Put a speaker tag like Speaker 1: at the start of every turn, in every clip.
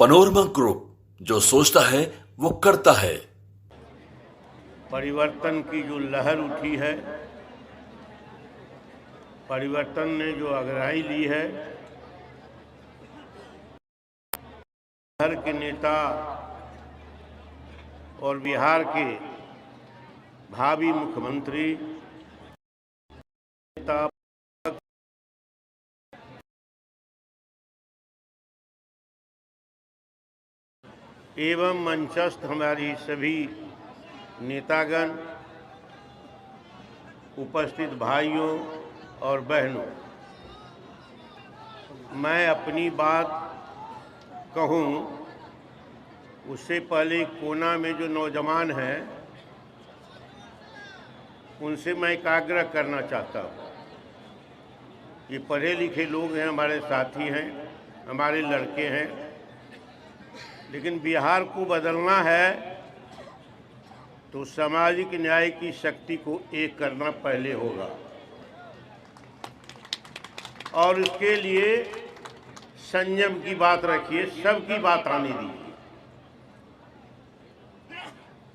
Speaker 1: Panorama group, जो सोचता है वो करता है।
Speaker 2: परिवर्तन की जो लहर उठी है, परिवर्तन ने जो अगुवाई ली है, बिहार के नेता और बिहार के भावी मुख्यमंत्री नेता एवं मंचस्थ हमारी सभी नेतागण, उपस्थित भाइयों और बहनों, मैं अपनी बात कहूँ उससे पहले कोना में जो नौजवान हैं उनसे मैं एक आग्रह करना चाहता हूँ। ये पढ़े लिखे लोग हैं, हमारे साथी हैं, हमारे लड़के हैं, लेकिन बिहार को बदलना है तो सामाजिक न्याय की शक्ति को एक करना पहले होगा और उसके लिए संयम की बात रखिए, सबकी बात आने दीजिए।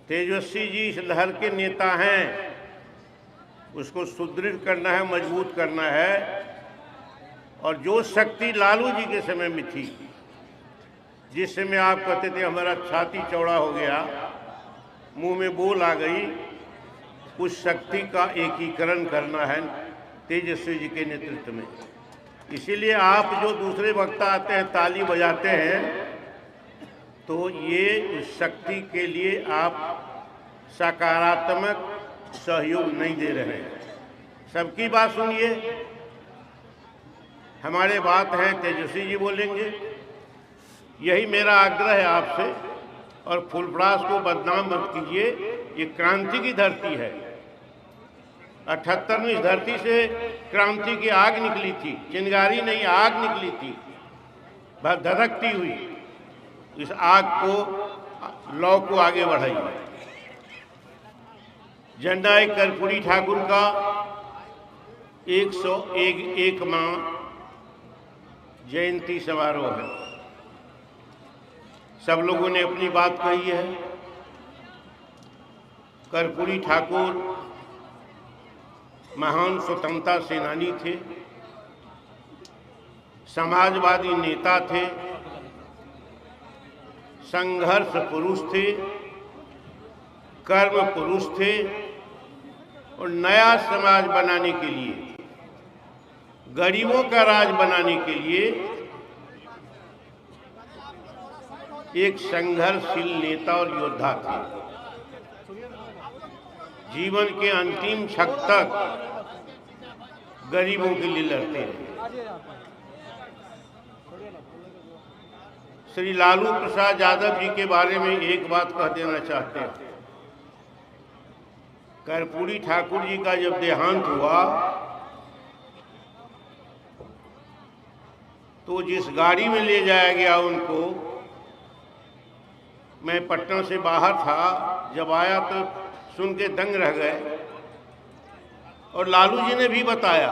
Speaker 2: तेजस्वी जी इस लहर के नेता हैं, उसको सुदृढ़ करना है, मजबूत करना है। और जो शक्ति लालू जी के समय में थी, जिस समय आप कहते थे हमारा छाती चौड़ा हो गया, मुंह में बोल आ गई, उस शक्ति का एकीकरण करना है तेजस्वी जी के नेतृत्व में। इसीलिए आप जो दूसरे वक्ता आते हैं ताली बजाते हैं, तो ये उस शक्ति के लिए आप सकारात्मक सहयोग नहीं दे रहे हैं। सबकी बात सुनिए, हमारे बात है तेजस्वी जी बोलेंगे, यही मेरा आग्रह है आपसे। और फुलपरास को बदनाम मत कीजिए, ये क्रांति की धरती है। 78 में इस धरती से क्रांति की आग निकली थी, चिंगारी नहीं आग निकली थी, बस धधकती हुई। इस आग को, लौ को आगे बढ़ाइए। जननायक कर्पूरी ठाकुर का 101वां जयंती समारोह है। सब लोगों ने अपनी बात कही है। कर्पूरी ठाकुर महान स्वतंत्रता सेनानी थे, समाजवादी नेता थे, संघर्ष पुरुष थे, कर्म पुरुष थे और नया समाज बनाने के लिए, गरीबों का राज बनाने के लिए एक संघर्षशील नेता और योद्धा थे। जीवन के अंतिम क्षण तक गरीबों के लिए लड़ते रहे। श्री लालू प्रसाद यादव जी के बारे में एक बात कह देना चाहते हैं। कर्पूरी ठाकुर जी का जब देहांत हुआ तो जिस गाड़ी में ले जाया गया उनको, मैं पटना से बाहर था, जब आया तो सुन के दंग रह गए। और लालू जी ने भी बताया,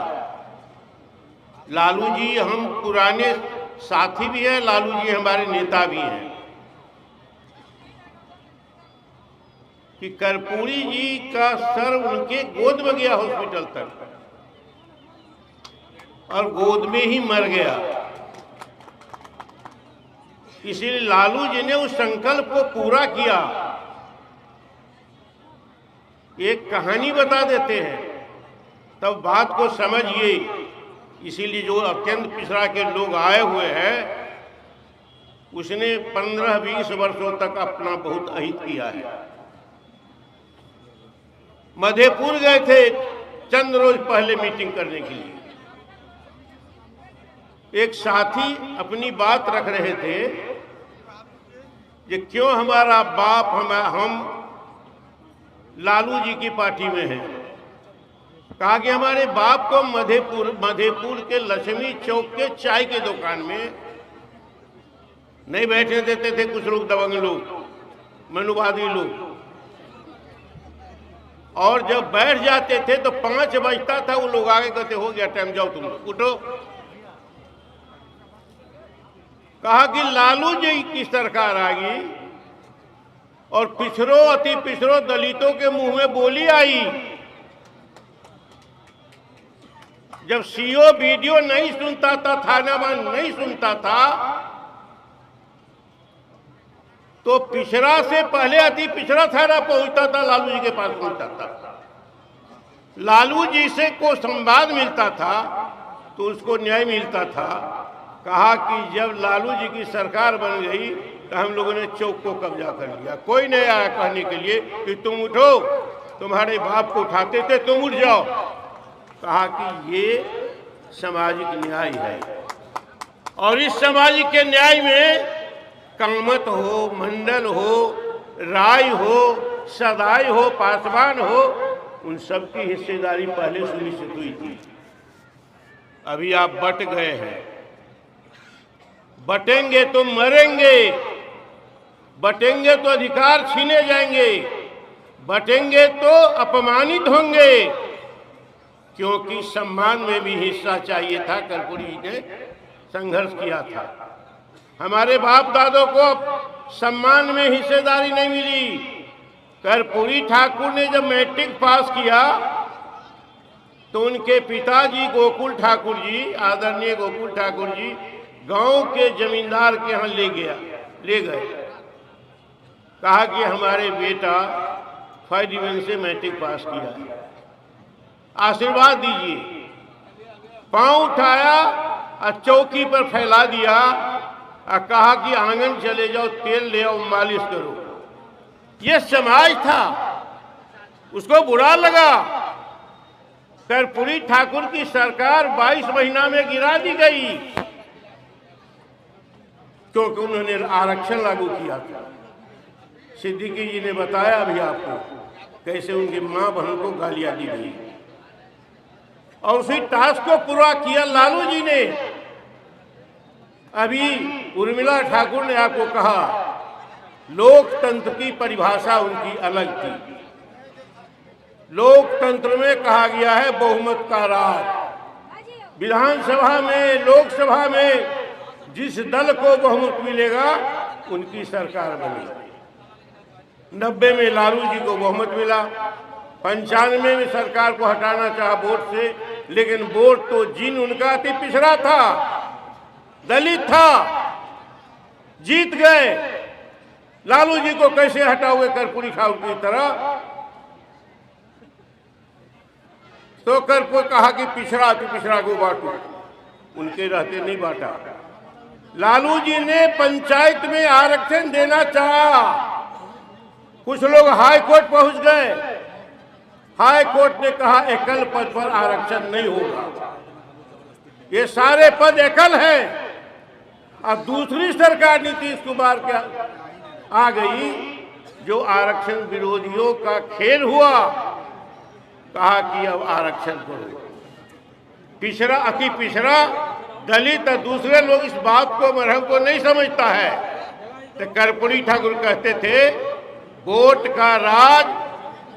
Speaker 2: लालू जी हम पुराने साथी भी हैं, लालू जी हमारे नेता भी हैं, कि कर्पूरी जी का सर उनके गोद में गया हॉस्पिटल तक और गोद में ही मर गया। इसीलिए लालू जी ने उस संकल्प को पूरा किया। एक कहानी बता देते हैं तब बात को समझिए। इसीलिए जो अत्यंत पिछड़ा के लोग आए हुए हैं, उसने 15-20 वर्षों तक अपना बहुत अहित किया है। मधेपुर गए थे चंद रोज पहले मीटिंग करने के लिए। एक साथी अपनी बात रख रहे थे कि क्यों हमारा बाप हम लालू जी की पार्टी में हैं। कहा कि हमारे बाप को मधेपुर के लक्ष्मी चौक के चाय के दुकान में नहीं बैठने देते थे कुछ लोग, दबंग लोग, मनुवादी लोग। और जब बैठ जाते थे तो 5 बजता था, वो लोग आगे कहते हो गया टाइम, जाओ तुम उठो। कहा कि लालू जी की सरकार आ गई और पिछड़ों अति पिछड़ों दलितों के मुंह में बोली आई। जब सीओ वीडियो नहीं सुनता था, थानावान नहीं सुनता था, तो पिछड़ा से पहले अति पिछड़ा थाना पहुंचता था, लालू जी के पास पहुंचता था। लालू जी से को संवाद मिलता था तो उसको न्याय मिलता था। कहा कि जब लालू जी की सरकार बन गई तो हम लोगों ने चौक को कब्जा कर लिया। कोई नहीं आया कहने के लिए कि तुम उठो, तुम्हारे बाप को उठाते थे, तुम उठ जाओ। कहा कि ये सामाजिक न्याय है, और इस सामाजिक के न्याय में कामत हो, मंडल हो, राय हो, सदाई हो, पासवान हो, उन सब की हिस्सेदारी पहले सुनिश्चित हुई थी। अभी आप बट गए हैं। बटेंगे तो मरेंगे, बटेंगे तो अधिकार छीने जाएंगे, बटेंगे तो अपमानित होंगे, क्योंकि सम्मान में भी हिस्सा चाहिए था। कर्पूरी जी ने संघर्ष किया था। हमारे बाप दादों को सम्मान में हिस्सेदारी नहीं मिली। कर्पूरी ठाकुर ने जब मैट्रिक पास किया तो उनके पिताजी गोकुल ठाकुर जी, आदरणीय गोकुल ठाकुर जी, गांव के जमींदार के यहाँ ले गए। कहा कि हमारे बेटा फर्स्ट डिवीजन से मैट्रिक पास किया है, आशीर्वाद दीजिए। पांव उठाया और चौकी पर फैला दिया और कहा कि आंगन चले जाओ, तेल ले आओ, मालिश करो। ये समाज था, उसको बुरा लगा। कर्पूरी ठाकुर की सरकार 22 महीना में गिरा दी गई, क्योंकि उन्होंने आरक्षण लागू किया था। सिद्दीकी जी ने बताया अभी आपको कैसे उनकी मां बहन को गालियां दी गई, और उसी टास्क को पूरा किया लालू जी ने। अभी उर्मिला ठाकुर ने आपको कहा, लोकतंत्र की परिभाषा उनकी अलग थी। लोकतंत्र में कहा गया है बहुमत का राज। विधानसभा में, लोकसभा में जिस दल को बहुमत मिलेगा उनकी सरकार बनेगी। 90 में लालू जी को बहुमत मिला, 95 में सरकार को हटाना चाहा वोट से, लेकिन वोट तो जिन उनका अति पिछड़ा था, दलित था, जीत गए। लालू जी को कैसे हटाओगे कर्पूरी ठाकुर की तरह? तो कर्पूर कहा कि पिछड़ा अति पिछड़ा को बांटो, उनके रहते नहीं बांटा। लालू जी ने पंचायत में आरक्षण देना चाहा, कुछ लोग हाई कोर्ट पहुंच गए। हाई कोर्ट ने कहा एकल पद पर आरक्षण नहीं होगा, ये सारे पद एकल हैं। अब दूसरी सरकार नीतीश कुमार के आ गई, जो आरक्षण विरोधियों का खेल हुआ। कहा कि अब आरक्षण करो। पिछड़ा अति पिछड़ा दलित और दूसरे लोग इस बात को मरहम को नहीं समझता है। तो कर्पूरी ठाकुर कहते थे, वोट का राज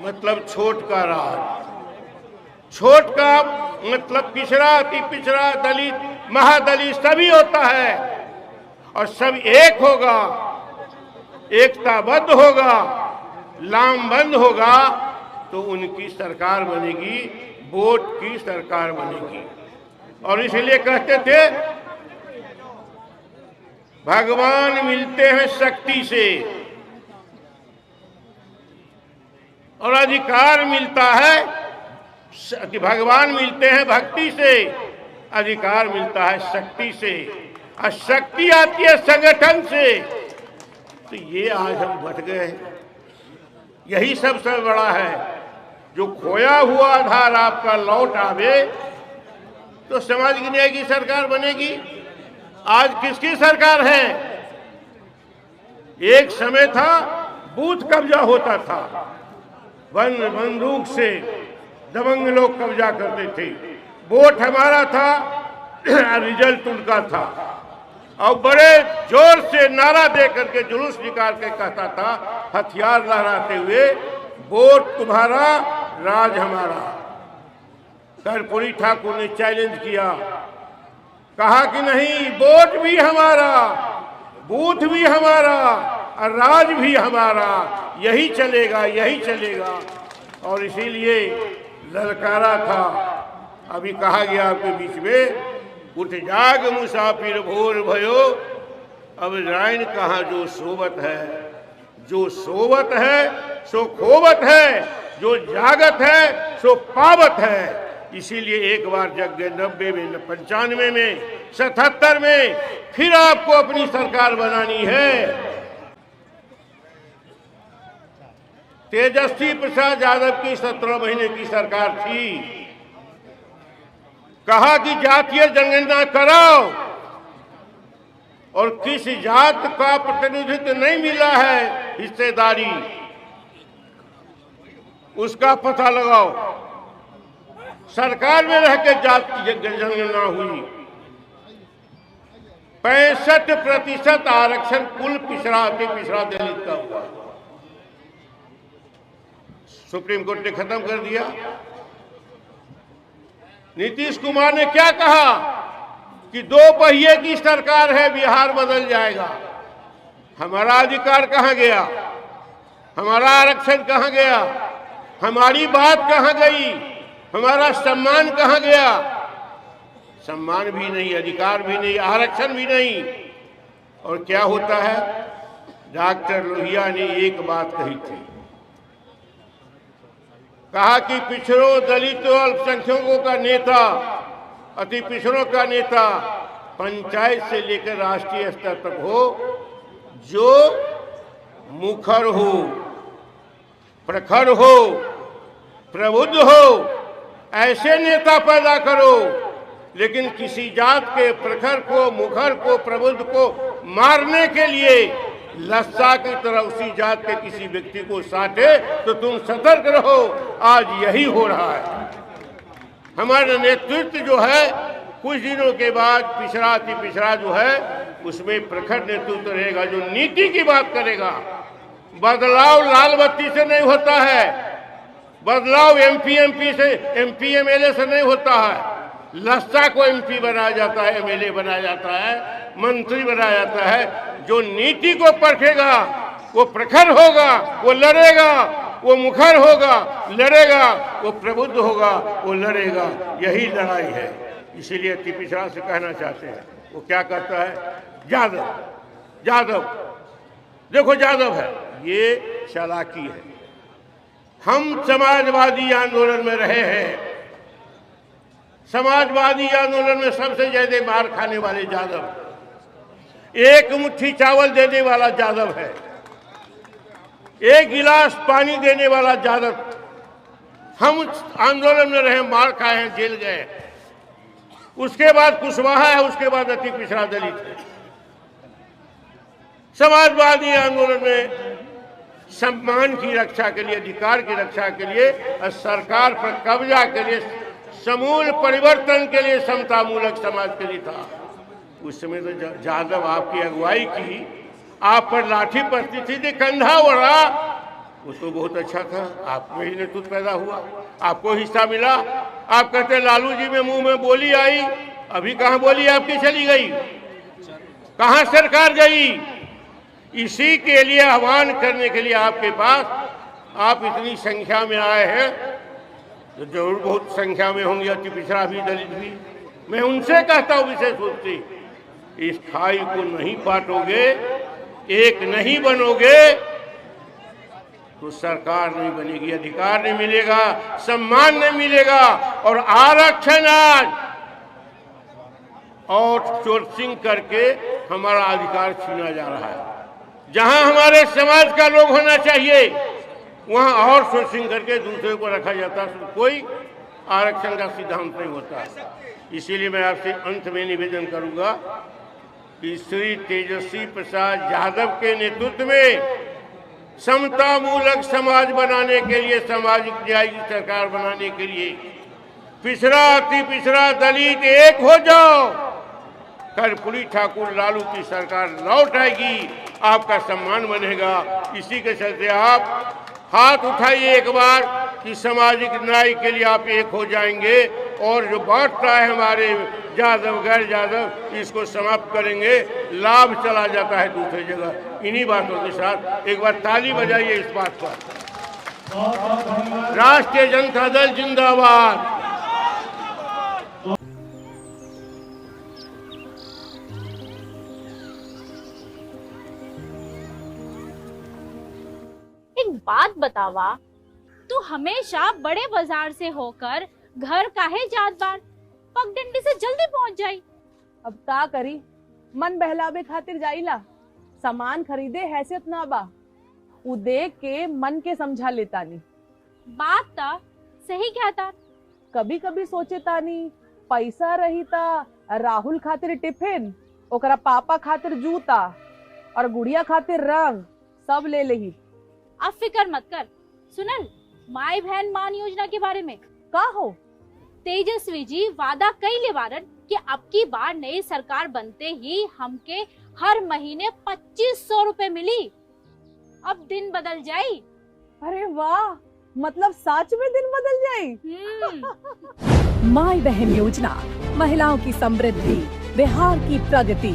Speaker 2: मतलब छोट का राज। छोट का मतलब पिछड़ा, अति पिछड़ा, दलित, महादलित सभी होता है, और सब एक होगा, एकताबद्ध होगा, लामबंद होगा, तो उनकी सरकार बनेगी, वोट की सरकार बनेगी। और इसलिए कहते थे, भगवान मिलते हैं शक्ति से और अधिकार मिलता है, भगवान मिलते हैं भक्ति से, अधिकार मिलता है शक्ति से, और शक्ति आती है संगठन से। तो ये आज हम बच गए हैं। यही सबसे बड़ा है। जो खोया हुआ आधार आपका लौट आवे तो सामाजिक न्याय की सरकार बनेगी। आज किसकी सरकार है? एक समय था बूथ कब्जा होता था, बंदूक से दबंग लोग कब्जा करते थे। वोट हमारा था, रिजल्ट उनका था, और बड़े जोर से नारा दे करके जुलूस निकाल के कहता था, हथियार लहराते हुए, वोट तुम्हारा, राज हमारा। कर्पूरी ठाकुर ने चैलेंज किया, कहा कि नहीं, वोट भी हमारा, बूथ भी हमारा और राज भी हमारा, यही चलेगा, यही चलेगा। और इसीलिए ललकारा था, अभी कहा गया आपके बीच में, उठ जाग मुसाफिर भोर भयो, अब राइन कहाँ जो सोवत है। जो सोवत है सो खोवत है, जो जागत है सो पावत है। इसीलिए एक बार जग गए 90 में, 95 में, 77 में, फिर आपको अपनी सरकार बनानी है। तेजस्वी प्रसाद यादव की 17 महीने की सरकार थी। कहा कि जातीय जनगणना कराओ, और किस जात का प्रतिनिधित्व नहीं मिला है हिस्सेदारी, उसका पता लगाओ। सरकार में रहकर जाति जनगणना हुई। 65% आरक्षण कुल पिछड़ा अति पिछड़ा दलित का हुआ। सुप्रीम कोर्ट ने खत्म कर दिया। नीतीश कुमार ने क्या कहा कि 2 पहिए की सरकार है, बिहार बदल जाएगा। हमारा अधिकार कहां गया? हमारा आरक्षण कहां गया? हमारी बात कहां गई? हमारा सम्मान कहां गया? सम्मान भी नहीं, अधिकार भी नहीं, आरक्षण भी नहीं। और क्या होता है? डॉक्टर लोहिया ने एक बात कही थी, कहा कि पिछड़ों, दलितों, अल्पसंख्यकों का नेता, अति पिछड़ों का नेता पंचायत से लेकर राष्ट्रीय स्तर तक हो, जो मुखर हो, प्रखर हो, प्रबुद्ध हो, ऐसे नेता पैदा करो। लेकिन किसी जात के प्रखर को, मुखर को, प्रबुद्ध को मारने के लिए लस्सा की तरह उसी जात के किसी व्यक्ति को साटे तो तुम सतर्क रहो। आज यही हो रहा है। हमारा नेतृत्व जो है कुछ दिनों के बाद पिछड़ा अति पिछड़ा जो है उसमें प्रखर नेतृत्व रहेगा, जो नीति की बात करेगा। बदलाव लाल बत्ती से नहीं होता है, बदलाव एमपी से, एमपी एमएलए से नहीं होता है। लस्सा को एमपी बनाया जाता है, एमएलए बनाया जाता है, मंत्री बनाया जाता है। जो नीति को परखेगा वो प्रखर होगा, वो लड़ेगा, वो मुखर होगा, लड़ेगा, वो प्रबुद्ध होगा, वो लड़ेगा। यही लड़ाई है। इसीलिए अति पिछड़ा से कहना चाहते हैं, वो क्या करता है? यादव देखो, यादव है, ये चालाकी है। हम समाजवादी आंदोलन में रहे हैं। समाजवादी आंदोलन में सबसे ज्यादा मार खाने वाले यादव, एक मुट्ठी चावल देने वाला यादव है, एक गिलास पानी देने वाला यादव। हम आंदोलन में रहे, मार खाए हैं, जेल गए। उसके बाद कुशवाहा है, उसके बाद अति पिछड़ा दलित है। समाजवादी आंदोलन में सम्मान की रक्षा के लिए, अधिकार की रक्षा के लिए और सरकार पर कब्जा के लिए, समूल परिवर्तन के लिए, समतामूलक समाज के लिए था। उस समय तो यादव आपकी अगुवाई की, आप पर लाठी पड़ती थी, कंधा ओढ़ा, वो तो बहुत अच्छा था। आप में ही नेतृत्व पैदा हुआ, आपको हिस्सा मिला। आप कहते लालू जी में मुंह में बोली आई, अभी कहाँ बोली आपकी चली गई? कहाँ सरकार गई? इसी के लिए आह्वान करने के लिए आपके पास, आप इतनी संख्या में आए हैं, तो जरूर बहुत संख्या में होंगे अति पिछड़ा भी, दलित भी। मैं उनसे कहता हूँ विशेष रूप से, इस खाई को नहीं बांटोगे, एक नहीं बनोगे तो सरकार नहीं बनेगी, अधिकार नहीं मिलेगा, सम्मान नहीं मिलेगा। और आरक्षण आज आउटसोर्सिंग करके हमारा अधिकार छीना जा रहा है। जहां हमारे समाज का लोग होना चाहिए वहां आउटसोर्सिंग करके दूसरे को रखा जाता है। कोई आरक्षण का सिद्धांत नहीं होता। इसीलिए मैं आपसे अंत में निवेदन करूंगा कि श्री तेजस्वी प्रसाद यादव के नेतृत्व में समतामूलक समाज बनाने के लिए, सामाजिक न्याय की सरकार बनाने के लिए पिछड़ा अति पिछड़ा दलित एक हो जाओ। कर्पूरी ठाकुर लालू की सरकार लौट आएगी, आपका सम्मान बनेगा। इसी के चलते आप हाथ उठाइए एक बार, कि सामाजिक न्याय के लिए आप एक हो जाएंगे और जो बांटता है हमारे यादव गैर यादव इसको समाप्त करेंगे, लाभ चला जाता है दूसरी जगह। इन्हीं बातों के साथ एक बार ताली बजाइए इस बात पर। राष्ट्रीय जनता दल जिंदाबाद।
Speaker 3: एक बात बतावा, तू हमेशा बड़े बाजार से होकर घर काहे जात बार? पगडंडी से जल्दी पहुंच जाई।
Speaker 4: अब का करी, मन बहलावे खातिर जाइला। सामान खरीदे हैसियत ना बा, उ देख के मन के समझा लेता नी।
Speaker 3: बात ता सही कहता।
Speaker 4: कभी कभी सोचे तानी पैसा रही ता राहुल खातिर टिफिन, ओकरा पापा खातिर जूता और गुड़िया खातिर रंग सब ले लेही।
Speaker 3: अब फिकर मत कर। सुनल माई बहन मान योजना के बारे में
Speaker 4: का हो?
Speaker 3: तेजस्वी जी वादा कइले बारन कि अब की बार नई सरकार बनते ही हमके हर महीने 2500 रुपए मिली। अब दिन बदल जाई।
Speaker 4: अरे वाह, मतलब सच में दिन बदल जाई।
Speaker 5: माई बहन योजना, महिलाओं की समृद्धि, बिहार की प्रगति।